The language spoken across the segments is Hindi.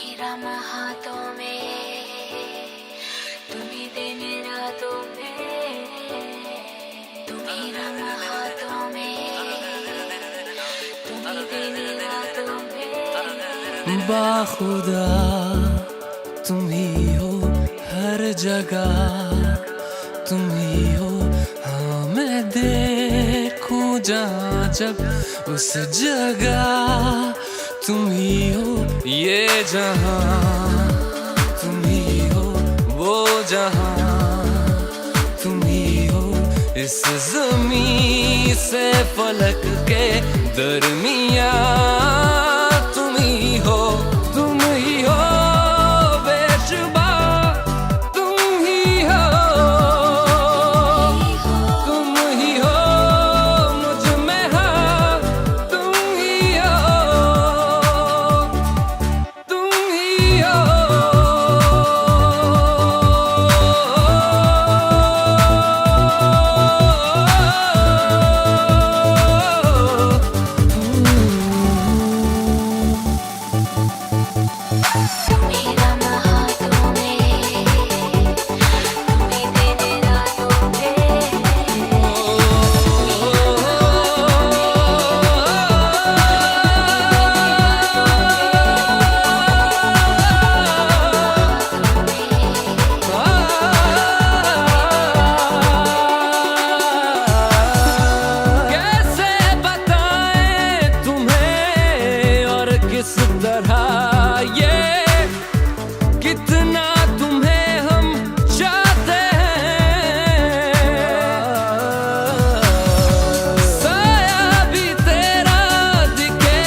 तुम्ही राम हाथों में, तुम्ही दिन रातों में, तुम्ही राम हाथों में, तुम्ही दिन रातों में। बाखुदा तुम ही हो हर जगह, तुम ही हो। हाँ मैं देखूं जहाँ जब उस जगह तुम ही हो। ये जहाँ तुम ही हो, वो जहाँ तुम ही हो। इस ज़मीं से फलक के दरमियाँ तुम ही हो, तुम ही हो। बेशुबा तुम ही हो, तुम ही हो। मुझ में हाँ तुम ही हो, तुम ही हो। तुम्ही राम हाथों में, तुम्ही दिन रातों में। कैसे बताएं तुम्हें और किस तरह ये कितना तुम्हें हम चाहते हैं। साया भी तेरा दिखे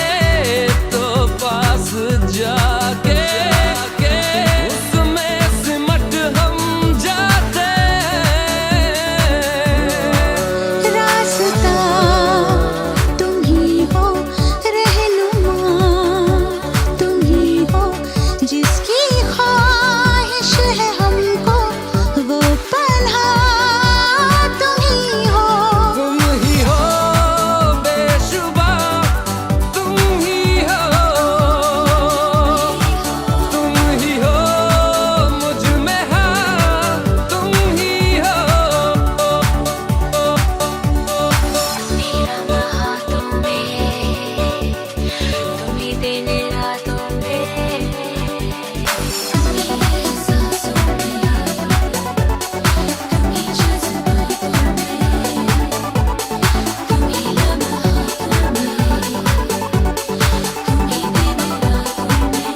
तो पास जाके उसमें सिमट हम जाते हैं। रास्ता तुम ही हो, रहनुमा तुम ही हो। जिसकी ख्वाहिश है हमको वो पन्हा तुम ही हो। तुम ही हो बेशुबा, तुम ही हो, तुम ही हो। मुझ में हाँ तुम ही हो। तुम्ही राम हाथों में, तुम्ही दिन रातों में। तुम्ही सांसों में, तुम्ही जज्बातों में, तुम्ही लम्हातों में, तुम्ही दिन रातों में।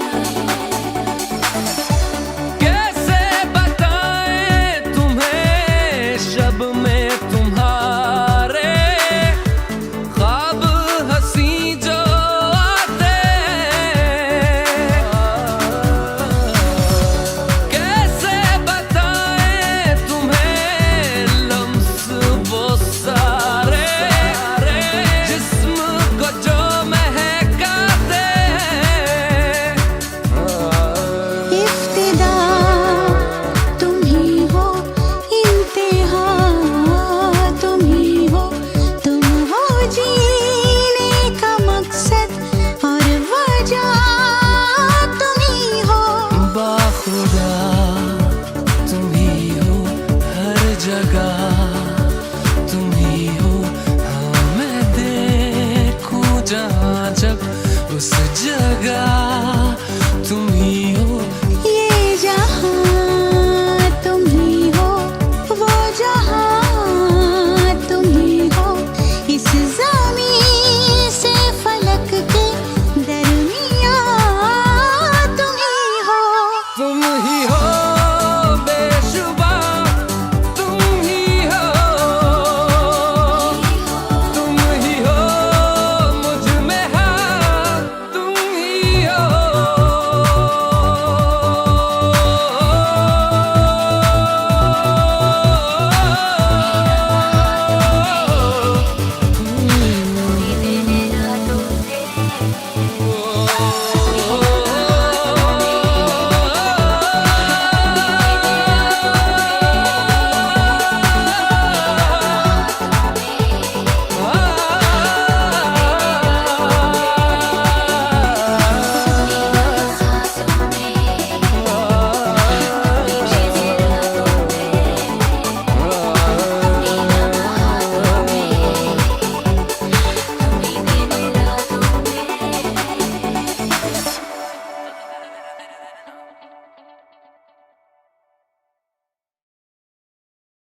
कैसे बताएं तुम्हें शब में तुम्हारे ख्वाब हंसी जो आते हैं। कैसे बताएं तुम्हें लम्स वो सारे जिस्म को जो महकाते हैं। इफ्तिदा तुम ही हो, इंतहा तुम ही हो। तुम हो जीने का मकसद और वजह तुम ही हो। बाखुदा तुम ही हो हर जगह, तुम ही हो। हाँ मैं देखूं जहाँ जब उस जगह